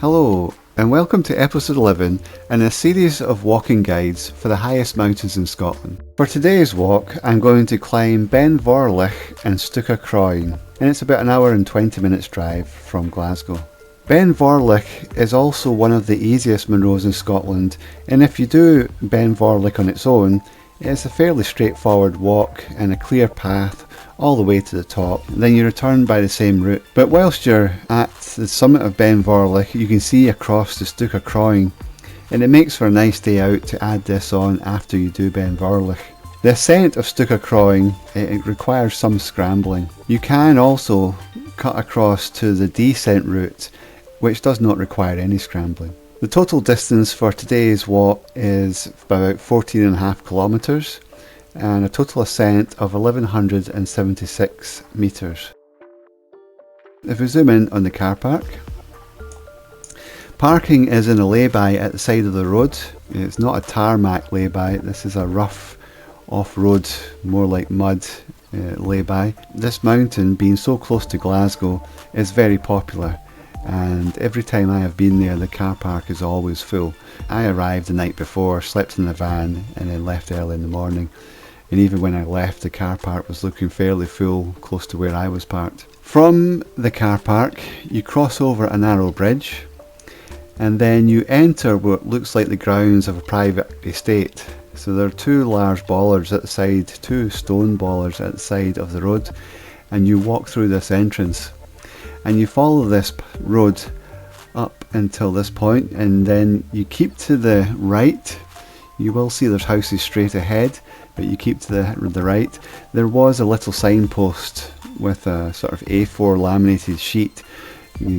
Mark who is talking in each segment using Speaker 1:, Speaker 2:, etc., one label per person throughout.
Speaker 1: Hello and welcome to episode 11 in a series of walking guides for the highest mountains in Scotland. For today's walk I'm going to climb Ben Vorlich and Stuc Chroin, and it's about an hour and 20 minutes drive from Glasgow. Ben Vorlich is also one of the easiest Munros in Scotland, and if you do Ben Vorlich on its own, it's a fairly straightforward walk and a clear path all the way to the top. Then you return by the same route. But whilst you're at the summit of Ben Vorlich, you can see across the Stuc Chroin, and it makes for a nice day out to add this on after you do Ben Vorlich. The ascent of Stuc Chroin, it requires some scrambling. You can also cut across to the descent route, which does not require any scrambling. The total distance for today's walk is about 14.5 kilometres and a total ascent of 1176 metres. If we zoom in on the car park, parking is in a lay-by at the side of the road. It's not a tarmac lay-by, this is a rough off-road, more like mud lay-by. This mountain, being so close to Glasgow, is very popular, and every time I have been there the car park is always full. I arrived the night before, slept in the van and then left early in the morning, and even when I left the car park was looking fairly full close to where I was parked. From the car park you cross over a narrow bridge and then you enter what looks like the grounds of a private estate. So there are two large bollards at the side, two stone bollards at the side of the road, and you walk through this entrance and you follow this road up until this point, and then you keep to the right. You will see there's houses straight ahead, but you keep to the right. There was a little signpost with a sort of A4 laminated sheet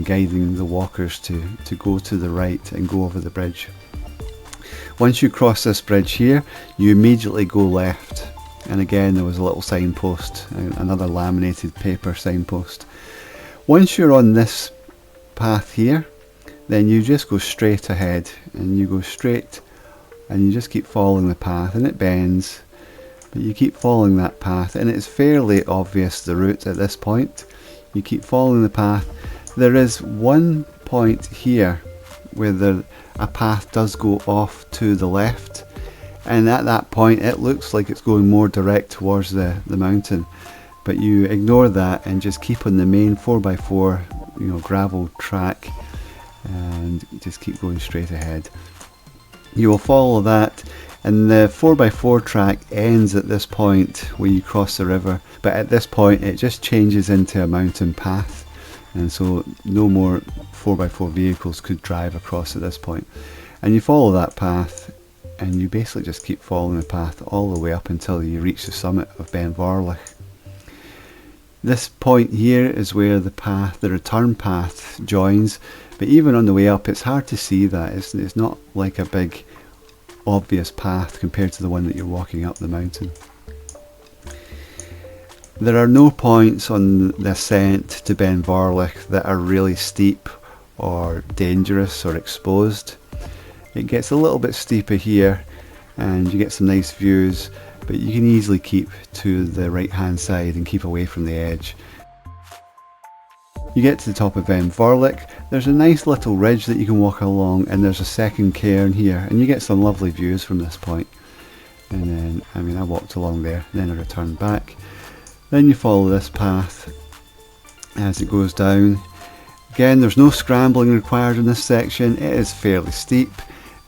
Speaker 1: guiding the walkers to go to the right and go over the bridge. Once you cross this bridge here, you immediately go left, and again there was a little signpost, another laminated paper signpost. Once you're on this path here, then you just go straight ahead, and you go straight and you just keep following the path, and it bends, but you keep following that path, and it's fairly obvious the route at this point. You keep following the path. There is one point here where a path does go off to the left, and at that point it looks like it's going more direct towards the mountain, but you ignore that and just keep on the main 4x4 gravel track and just keep going straight ahead. You will follow that, and the 4x4 track ends at this point where you cross the river, but at this point it just changes into a mountain path, and so no more 4x4 vehicles could drive across at this point. And you follow that path and you basically just keep following the path all the way up until you reach the summit of Ben Vorlich. This point here is where the return path joins, but even on the way up it's hard to see that. It's not like a big obvious path compared to the one that you're walking up the mountain. There are no points on the ascent to Ben Vorlich that are really steep or dangerous or exposed. It gets a little bit steeper here and you get some nice views, but you can easily keep to the right hand side and keep away from the edge. You get to the top of Ben Vorlich, there's a nice little ridge that you can walk along, and there's a second cairn here, and you get some lovely views from this point. And then, I walked along there, then I returned back. Then you follow this path as it goes down. Again, there's no scrambling required in this section. It is fairly steep,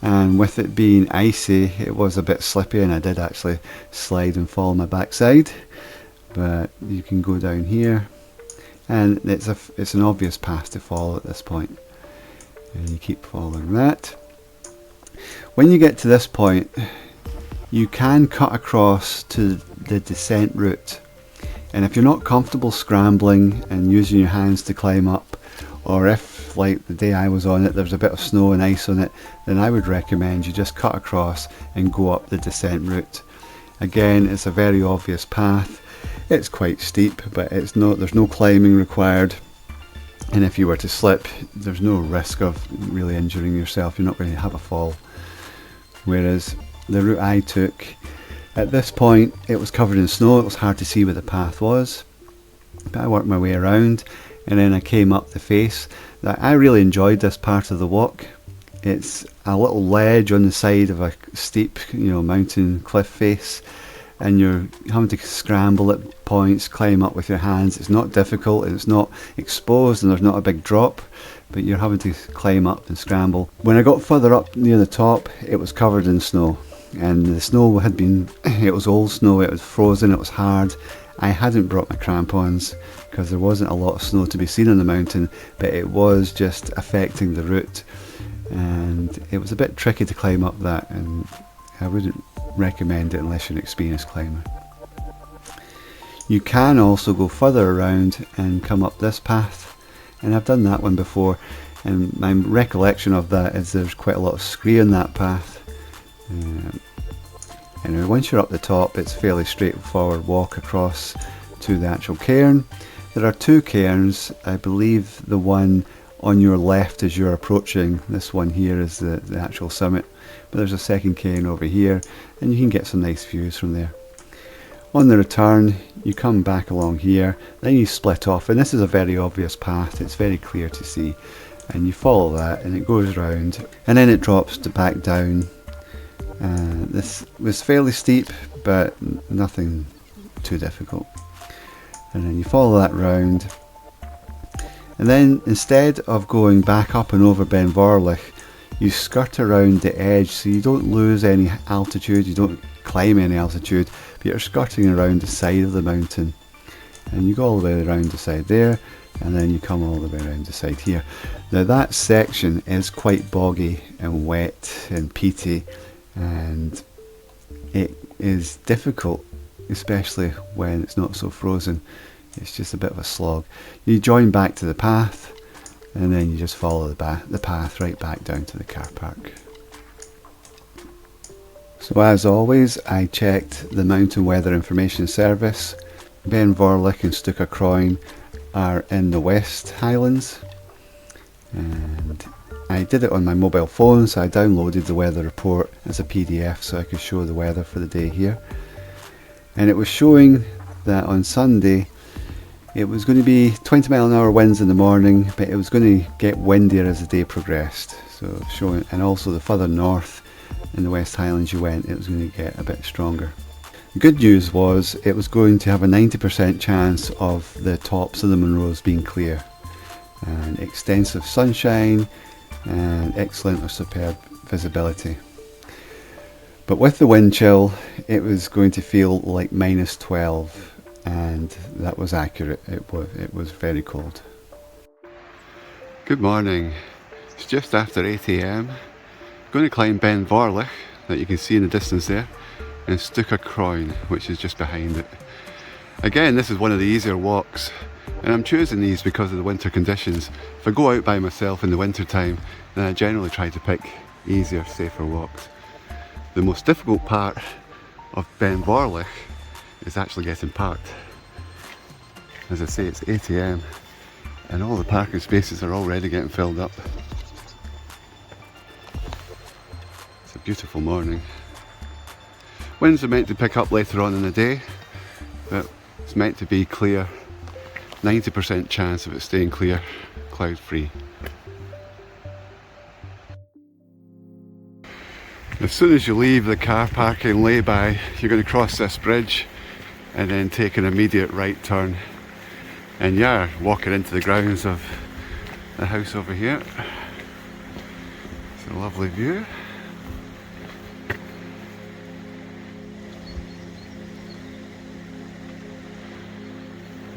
Speaker 1: and with it being icy, it was a bit slippy, and I did actually slide and fall on my backside. But you can go down here, and it's an obvious path to follow at this point, and you keep following that. When you get to this point, you can cut across to the descent route, and if you're not comfortable scrambling and using your hands to climb up, or if, like the day I was on it, there's a bit of snow and ice on it, then I would recommend you just cut across and go up the descent route. Again, it's a very obvious path. It's quite steep, but there's no climbing required, and if you were to slip, there's no risk of really injuring yourself. You're not going to have a fall. Whereas the route I took, at this point it was covered in snow, it was hard to see where the path was, but I worked my way around, and then I came up the face. that I really enjoyed this part of the walk. It's a little ledge on the side of a steep, mountain cliff face, and you're having to scramble at points, climb up with your hands. It's not difficult, and it's not exposed, and there's not a big drop, but you're having to climb up and scramble. When I got further up near the top, it was covered in snow, and the snow had been, it was old snow, it was frozen, it was hard. I hadn't brought my crampons because there wasn't a lot of snow to be seen on the mountain, but it was just affecting the route, and it was a bit tricky to climb up that, and I wouldn't recommend it unless you're an experienced climber. You can also go further around and come up this path, and I've done that one before, and my recollection of that is there's quite a lot of scree on that path. Anyway, once you're up the top, it's a fairly straightforward walk across to the actual cairn. There are two cairns. I believe the one on your left as you're approaching, this one here is the actual summit, but there's a second cairn over here, and you can get some nice views from there. On the return, you come back along here, then you split off, and this is a very obvious path, it's very clear to see, and you follow that and it goes round, and then it drops back down. This was fairly steep, but nothing too difficult. And then you follow that round, and then instead of going back up and over Ben Vorlich, you skirt around the edge, so you don't lose any altitude, you don't climb any altitude, but you're skirting around the side of the mountain, and you go all the way around the side there, and then you come all the way around the side here. Now that section is quite boggy and wet and peaty, and it is difficult, especially when it's not so frozen. It's just a bit of a slog. You join back to the path, and then you just follow the path right back down to the car park. So as always, I checked the Mountain Weather Information Service. Ben Vorlich and Stuc Chroin are in the West Highlands, and I did it on my mobile phone, so I downloaded the weather report as a PDF so I could show the weather for the day here. And it was showing that on Sunday it was going to be 20-mile-an-hour winds in the morning, but it was going to get windier as the day progressed. So showing, and also the further north in the West Highlands you went, it was going to get a bit stronger. The good news was it was going to have a 90% chance of the tops of the Munros being clear, and extensive sunshine and excellent or superb visibility. But with the wind chill, it was going to feel like -12, and that was accurate. It was very cold. Good morning. It's just after 8 AM. Going to climb Ben Vorlich, that you can see in the distance there, and Stuc Chroin, which is just behind it. Again, this is one of the easier walks, and I'm choosing these because of the winter conditions. If I go out by myself in the winter time, then I generally try to pick easier, safer walks. The most difficult part of Ben Vorlich is actually getting parked. As I say, it's 8 AM and all the parking spaces are already getting filled up. It's a beautiful morning. Winds are meant to pick up later on in the day, but it's meant to be clear. 90% chance of it staying clear, cloud free. As soon as you leave the car parking lay-by, you're going to cross this bridge and then take an immediate right turn, and you're walking into the grounds of the house over here. It's a lovely view.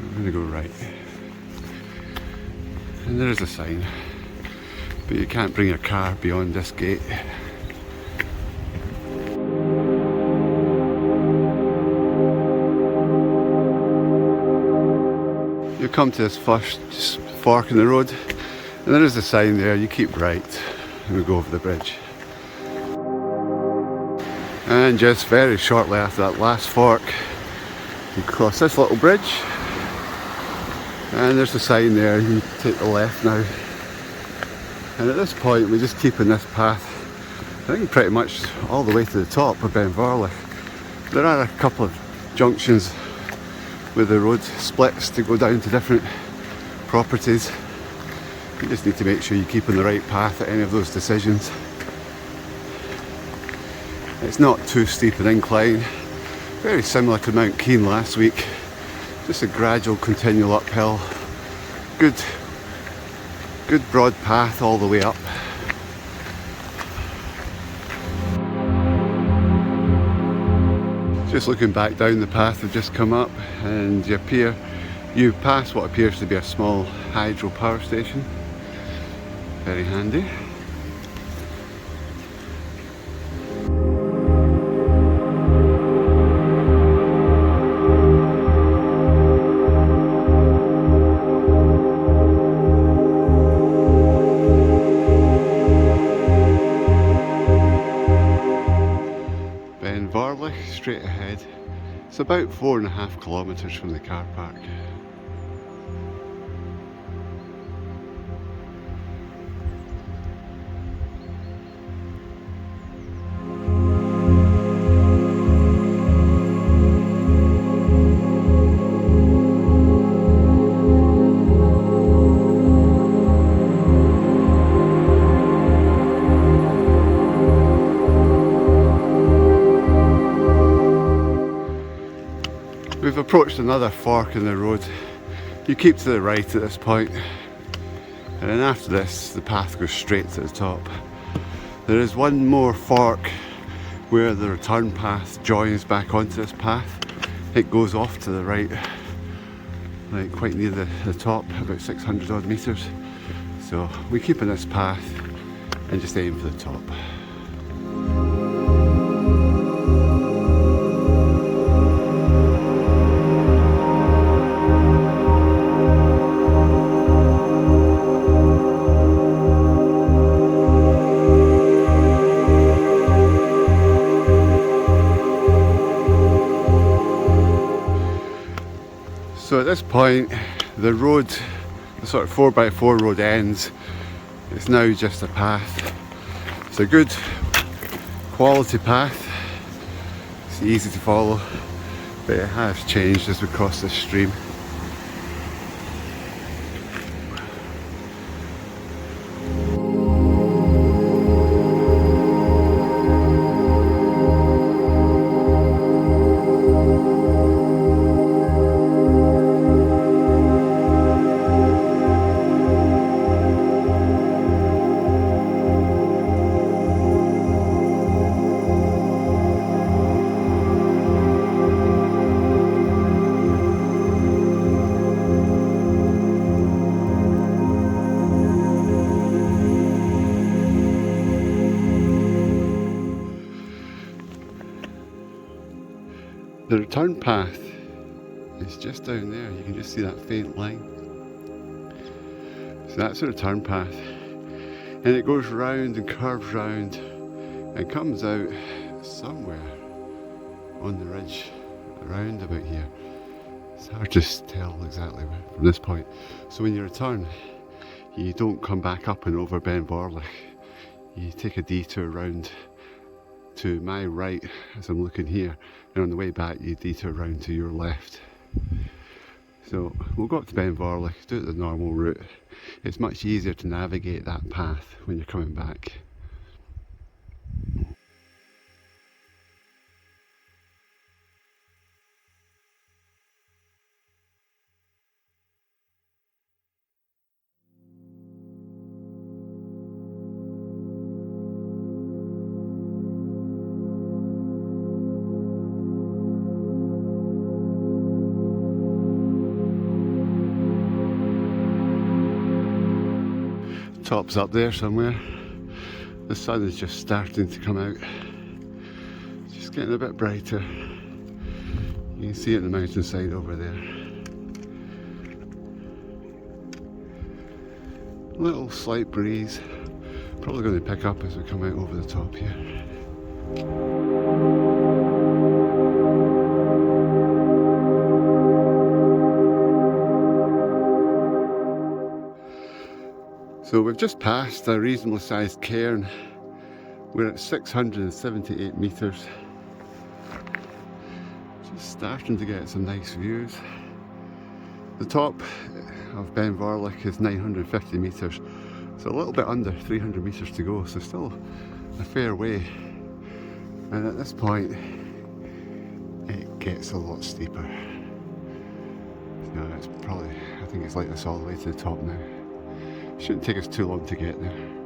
Speaker 1: I'm going to go right, and there's a sign, but you can't bring your car beyond this gate. You come to this first fork in the road, and there is a sign there. You keep right and we go over the bridge. And just very shortly after that last fork, you cross this little bridge, and there's a sign there. You take the left now, and at this point we just keep in this path, I think pretty much all the way to the top of Ben Vorlich. There are a couple of junctions where the road splits to go down to different properties, You just need to make sure you keep on the right path at any of those decisions. It's not too steep an incline, very similar to Mount Keane last week, just a gradual continual uphill. Good broad path all the way up. Just looking back down the path we've just come up, and you pass what appears to be a small hydro power station. Very handy. Ben Vorlich straight ahead. It's about 4.5 kilometres from the car park. We've approached another fork in the road. You keep to the right at this point, and then after this the path goes straight to the top. There is one more fork where the return path joins back onto this path. It goes off to the right, like quite near the top, about 600 odd metres. So we keep on this path and just aim for the top. So at this point, the road, the sort of 4x4 road ends. It's now just a path. It's a good quality path. It's easy to follow, but it has changed as we cross this stream. The return path is just down there. You can just see that faint line. So that's the return path, and it goes round and curves round and comes out somewhere on the ridge around about here. It's hard to tell exactly from this point. So when you return, you don't come back up and over Ben Vorlich. You take a detour round to my right as I'm looking here, and on the way back you detour round to your left. So we'll go up to Ben Vorlich, do it the normal route. It's much easier to navigate that path when you're coming back. Top's up there somewhere. The sun is just starting to come out. It's just getting a bit brighter. You can see it on the mountainside over there. Little slight breeze. Probably going to pick up as we come out over the top here. So we've just passed a reasonably sized cairn. We're at 678 metres. Just starting to get some nice views. The top of Ben Vorlich is 950 metres, So a little bit under 300 metres to go, so still a fair way. And at this point, it gets a lot steeper. You know, it's probably, I think it's like this all the way to the top now. It shouldn't take us too long to get there.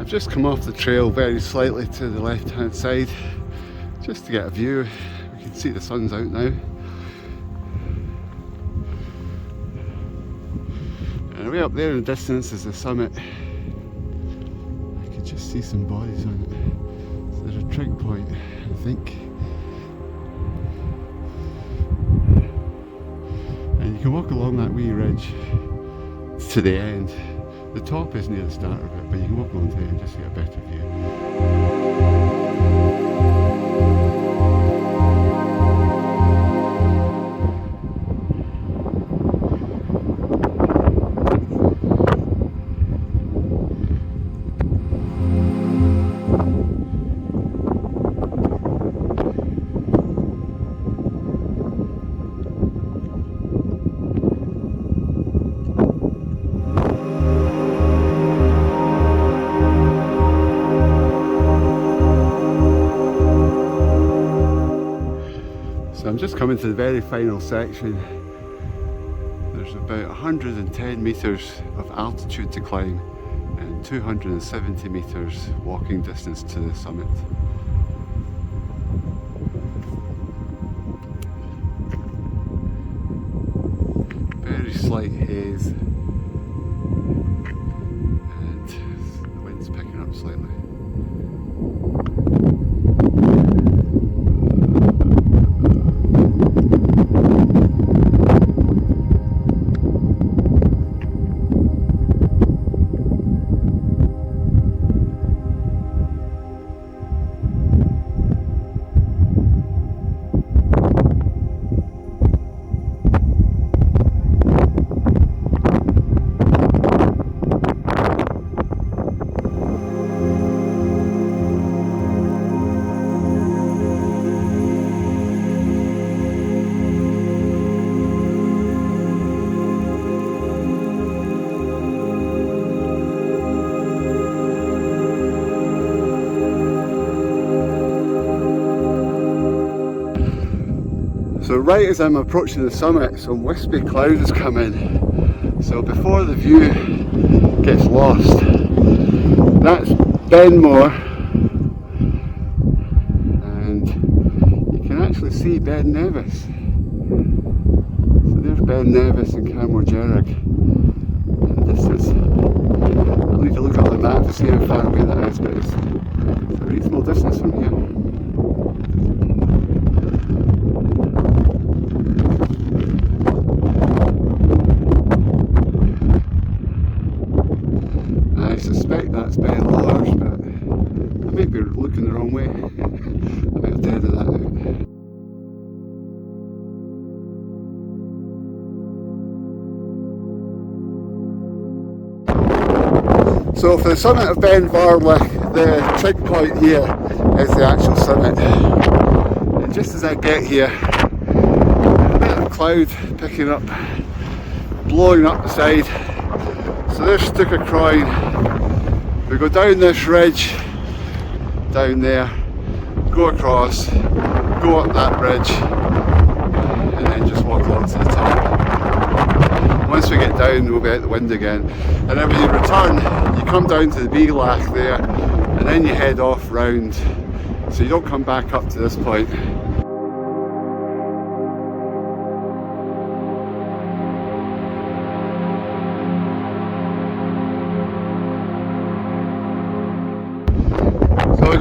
Speaker 1: Just come off the trail very slightly to the left hand side just to get a view. We can see the sun's out now. And way up there in the distance is the summit. I can just see some bodies on it. So there's a trig point, I think. And you can walk along that wee ridge to the end. The top is near the start of it, but you can walk along to it and just get a better view. So I'm just coming to the very final section. There's about 110 metres of altitude to climb and 270 metres walking distance to the summit. Very slight haze and the wind's picking up slightly. So right as I'm approaching the summit, some wispy clouds come in. So before the view gets lost, that's Benmore, and you can actually see Ben Nevis. So there's Ben Nevis and Camorgerrig in the distance. I'll need to look up the map to see how far away that is, but it's a reasonable distance from here. I suspect that's Ben Vorlich, but I might be looking the wrong way. I might have deaded that out. So for the summit of Ben Vorlich, the trig point here is the actual summit. And just as I get here, a bit of cloud picking up, blowing up the side. So there's Stuc Chroin. We go down this ridge, down there, go across, go up that ridge, and then just walk along to the top. Once we get down, we'll be out the wind again. And then when you return, you come down to the Beaglach there, and then you head off round, so you don't come back up to this point.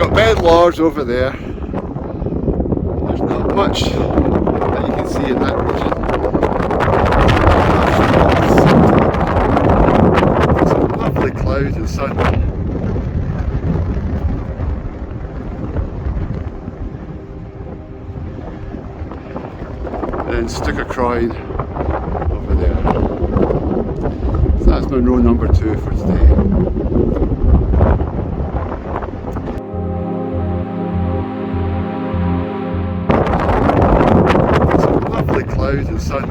Speaker 1: got Ben Lords over there. There's not much that you can see in that region. Some lovely clouds and sun. And then Chroin over there. So that's Munros II for today. Clouds and sun.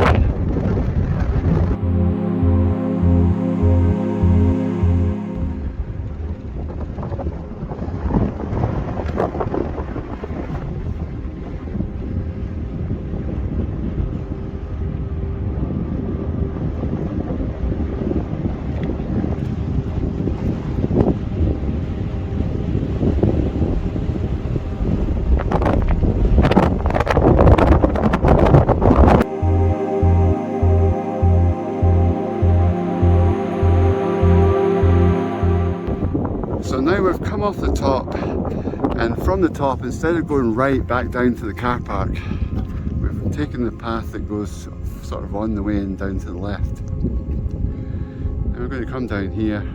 Speaker 1: So now we've come off the top, and from the top, instead of going right back down to the car park, we've taken the path that goes sort of on the way and down to the left. And we're going to come down here.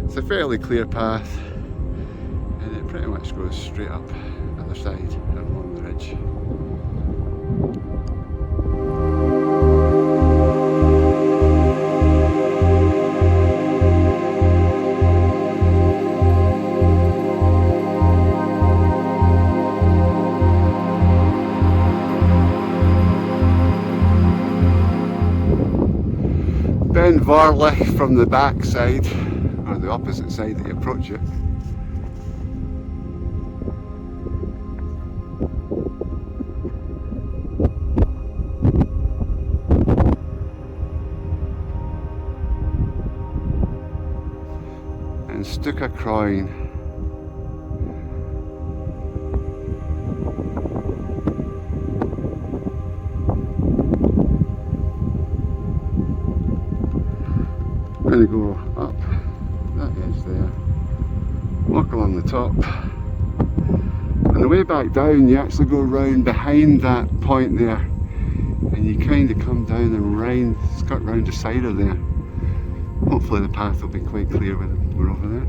Speaker 1: It's a fairly clear path, and it pretty much goes straight up the other side and along the ridge. Ben Vorlich from the back side, or the opposite side that you approach it. And Chroin. I'm going to go up that edge there, walk along the top, and the way back down you actually go round behind that point there, and you kind of come down and skirt round the side of there. Hopefully the path will be quite clear when we're over there.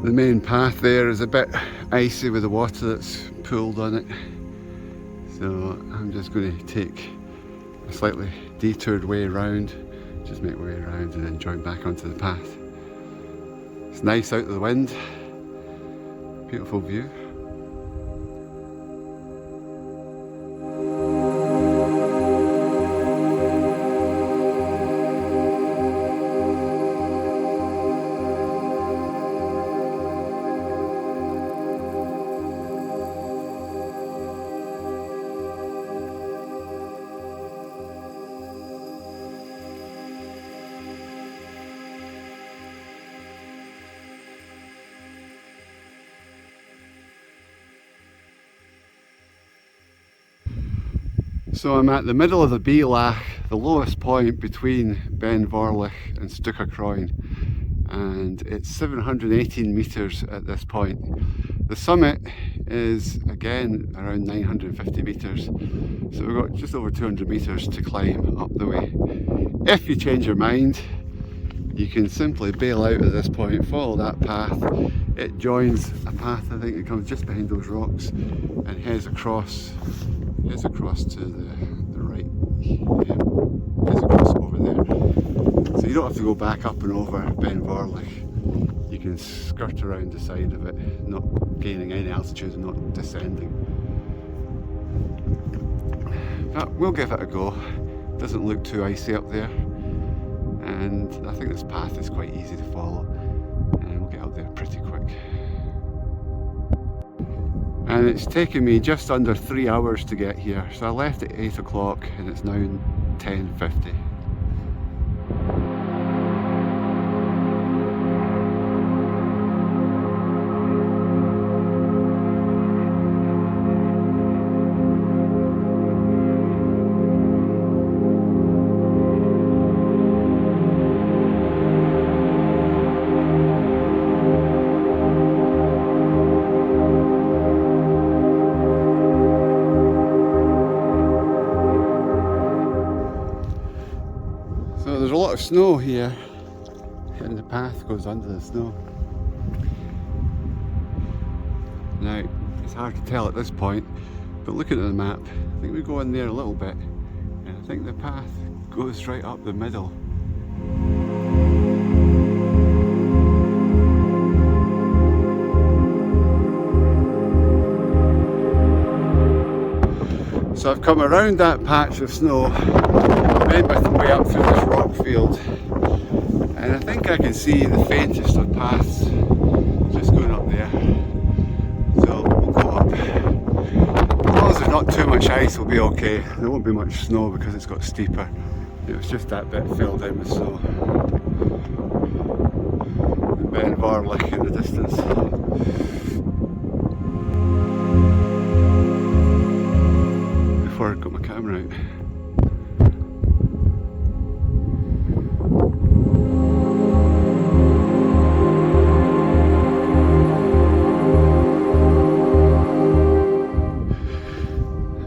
Speaker 1: The main path there is a bit icy with the water that's pooled on it, so I'm just going to take a slightly detoured way around, just make my way around and then join back onto the path. It's nice out of the wind, beautiful view. So I'm at the middle of the Loch, the lowest point between Ben Vorlich and Chroin, and it's 718 metres at this point. The summit is again around 950 metres, so we've got just over 200 metres to climb up the way. If you change your mind, you can simply bail out at this point, follow that path. It joins a path, I think it comes just behind those rocks and heads across to the right, heads across over there. So you don't have to go back up and over Ben Vorlich. You can skirt around the side of it, not gaining any altitude and not descending. But we'll give it a go. It doesn't look too icy up there, and I think this path is quite easy to follow, and we'll get up there pretty quick. and it's taken me just under 3 hours to get here. So I left at 8 o'clock and it's now 10:50. So there's a lot of snow here and the path goes under the snow. Now it's hard to tell at this point, but looking at the map, I think we go in there a little bit and I think the path goes right up the middle. So I've come around that patch of snow, made my way up through this rock field, and I think I can see the faintest of paths just going up there. So we'll go up. As long as there's not too much ice, we'll be okay. There won't be much snow because it's got steeper. It was just that bit filled in with snow. And Ben Vorlich in the distance. Before I got my camera out.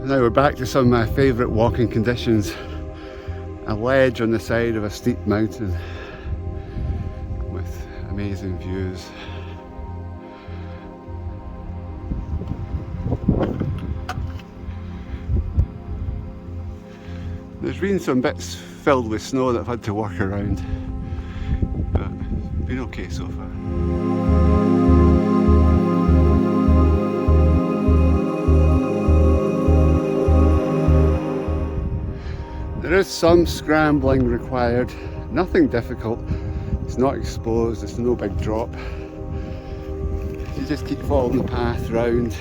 Speaker 1: Now we're back to some of my favourite walking conditions. A ledge on the side of a steep mountain with amazing views. There's been some bits filled with snow that I've had to work around, but it's been okay so far. There is some scrambling required, nothing difficult, it's not exposed, it's no big drop. You just keep following the path round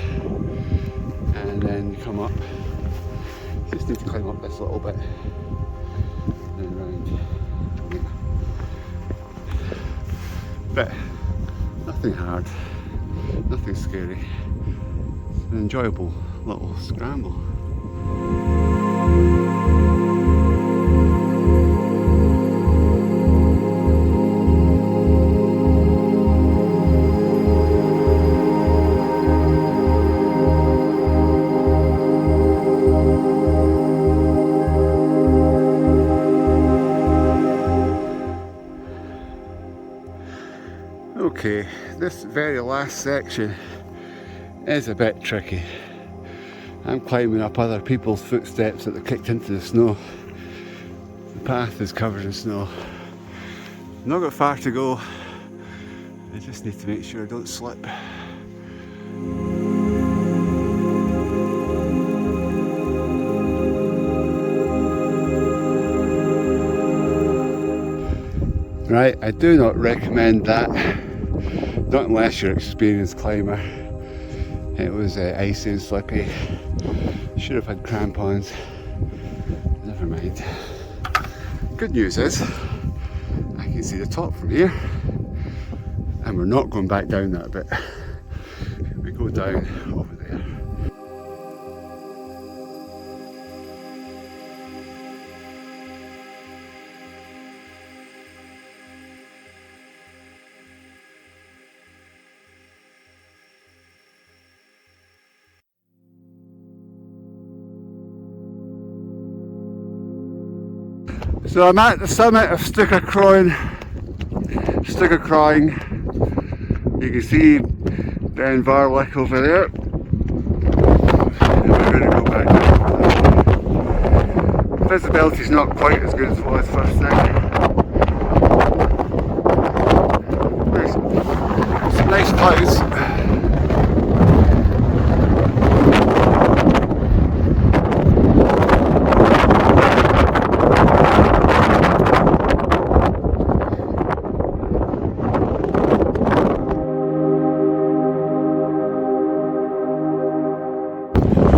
Speaker 1: and then you come up. You just need to climb up this little bit and then round. But nothing hard, nothing scary. It's an enjoyable little scramble. Okay, this very last section is a bit tricky. I'm climbing up other people's footsteps that they kicked into the snow. The path is covered in snow. I've not got far to go. I just need to make sure I don't slip. Right, I do not recommend that. Not unless you're an experienced climber. It was icy and slippy. Should have had crampons. Never mind. Good news is, I can see the top from here. And we're not going back down that bit. We go down over there. So I'm at the summit of Chroin. You can see Ben Vorlich over there. And we're going to go back down. Visibility's not quite as good as it was first thing. There's some nice clouds.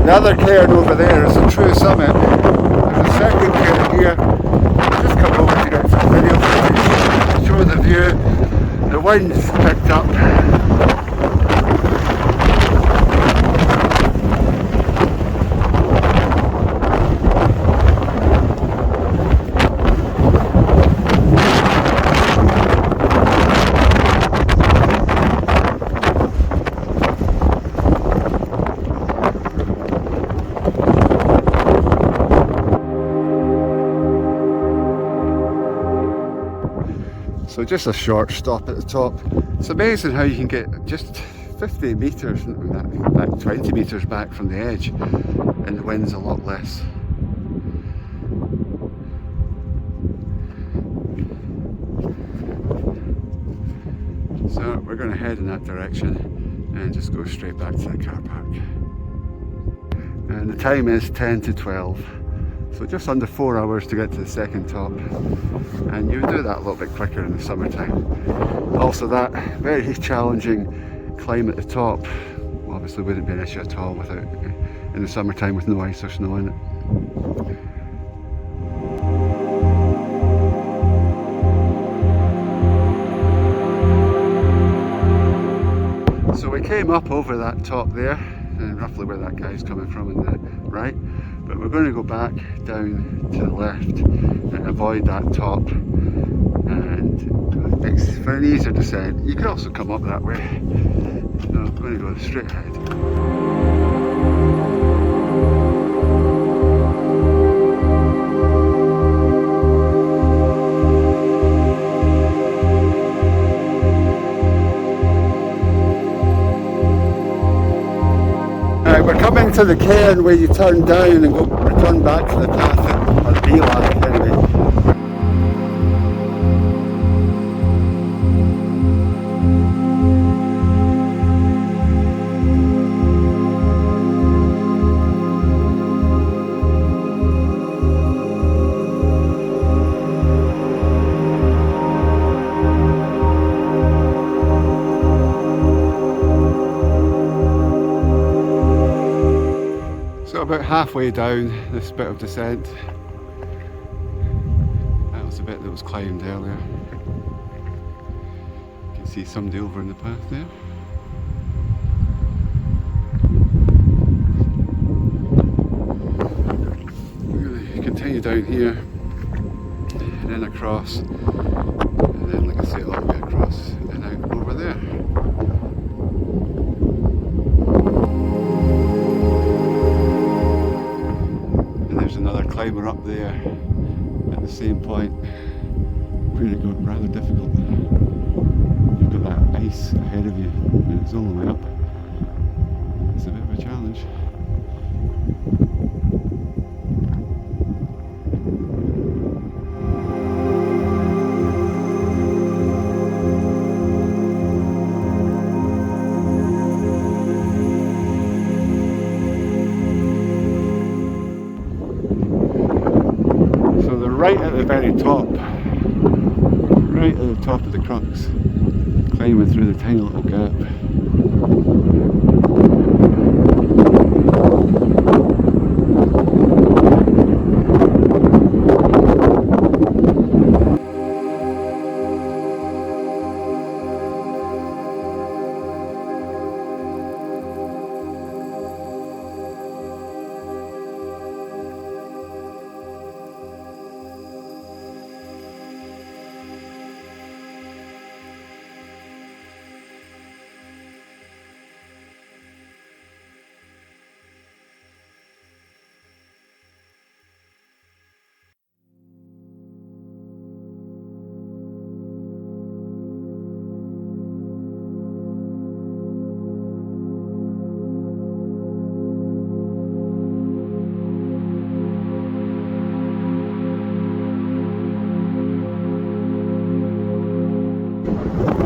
Speaker 1: The other cairn over there is a true summit. There's a second cairn here. I'll just come over to get some video footage, show the view. The wind's picked up. So just a short stop at the top. It's amazing how you can get just 50 metres, back 20 metres back from the edge, and the wind's a lot less. So we're going to head in that direction and just go straight back to the car park. And the time is 10 to 12. So just under 4 hours to get to the second top, and you would do that a little bit quicker in the summertime. Also, that very challenging climb at the top obviously wouldn't be an issue at all without in the summertime with no ice or snow in it. So we came up over that top there, and roughly where that guy's coming from on the right. But we're going to go back down to the left and avoid that top, and it's for an easier descent. You could also come up that way. So I'm going to go straight ahead. We're coming to the cairn where you turn down and return back to the path, or the beeline anyway. About halfway down this bit of descent. That was the bit that was climbed earlier. You can see somebody over in the path there. We're going to continue down here and then across, and then, like I say, all the way across and out over there. Another climber up there at the same point. Really got rather difficult. You've got that ice ahead of you and it's all the way up. It's a bit of a challenge. Right at the very top, right at the top of the crux, climbing through the tiny little gap.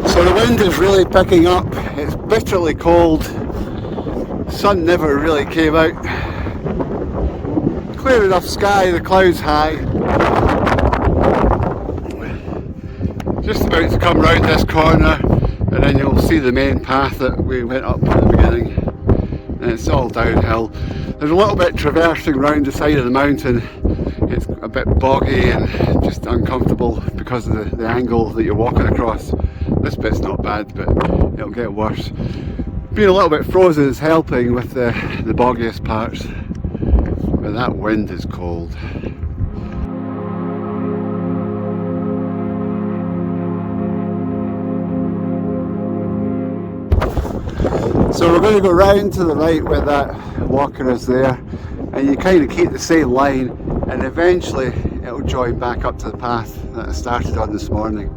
Speaker 1: So the wind is really picking up, it's bitterly cold, sun never really came out, clear enough sky, the clouds high. Just about to come round this corner and then you'll see the main path that we went up at the beginning. and it's all downhill. There's a little bit traversing round the side of the mountain. It's a bit boggy and just uncomfortable because of the angle that you're walking across. This bit's not bad, but it'll get worse. Being a little bit frozen is helping with the boggiest parts, but that wind is cold. So we're going to go round to the right where that walker is there, and you kind of keep the same line, and eventually it'll join back up to the path that I started on this morning.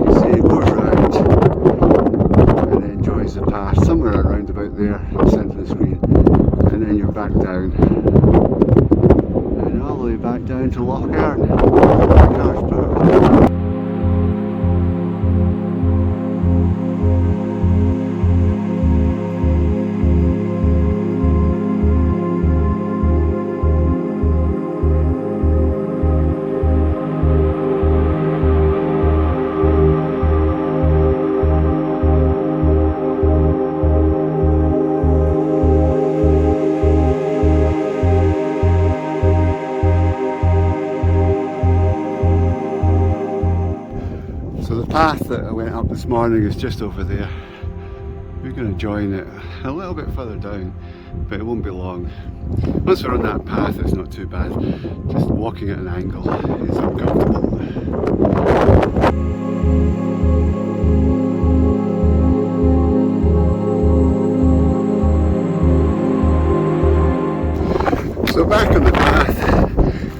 Speaker 1: You see it goes round and then joins the path somewhere around about there in the centre of the screen, and then you're back down and all the way back down to Loch Earn. So the path that I went up this morning is just over there. We're going to join it a little bit further down, but it won't be long. Once we're on that path, it's not too bad. Just walking at an angle is uncomfortable. So back on the path,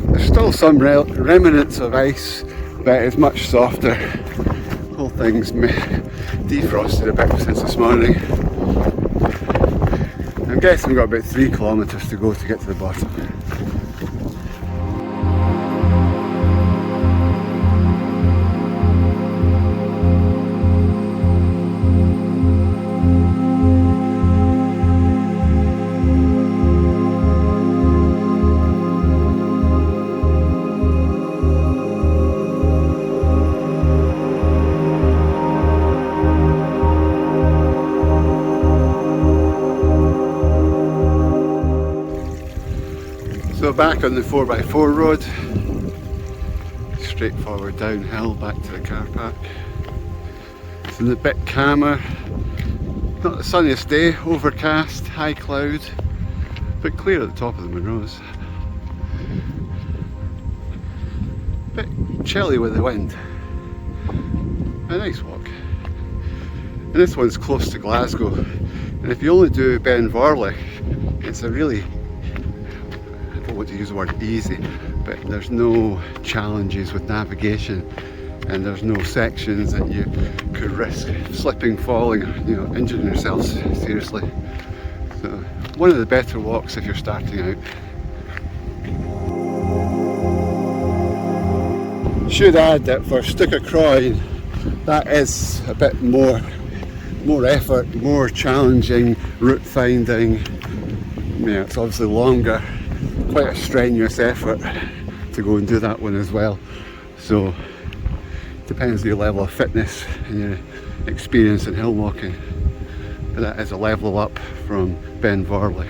Speaker 1: there's still some remnants of ice, but it's much softer. The whole thing's defrosted a bit since this morning. I'm guessing we've got about 3 kilometres to go to get to the bottom. So back on the 4x4 road, straightforward downhill back to the car park. It's a bit calmer, not the sunniest day, overcast, high cloud, but clear at the top of the Munros. Bit chilly with the wind. A nice walk. And this one's close to Glasgow, and if you only do Ben Vorlich, it's a really, I don't want to use the word easy, but there's no challenges with navigation, and there's no sections that you could risk slipping, falling, injuring yourself seriously. So one of the better walks if you're starting out. Should add that for Stuc Chroin, that is a bit more effort, more challenging route finding. Yeah, it's obviously longer, quite a strenuous effort to go and do that one as well. So it depends on your level of fitness and your experience in hill walking. But that is a level up from Ben Vorlich.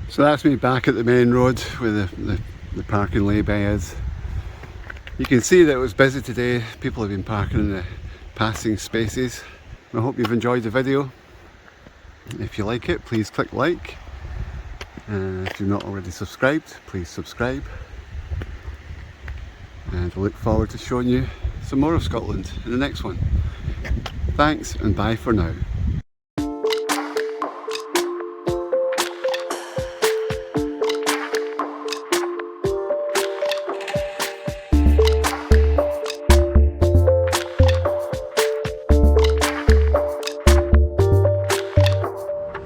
Speaker 1: So that's me back at the main road where the parking lay-by is. You can see that it was busy today. People have been parking in the passing spaces. I hope you've enjoyed the video. If you like it, please click like. If you're not already subscribed, please subscribe. And I look forward to showing you some more of Scotland in the next one. Thanks and bye for now.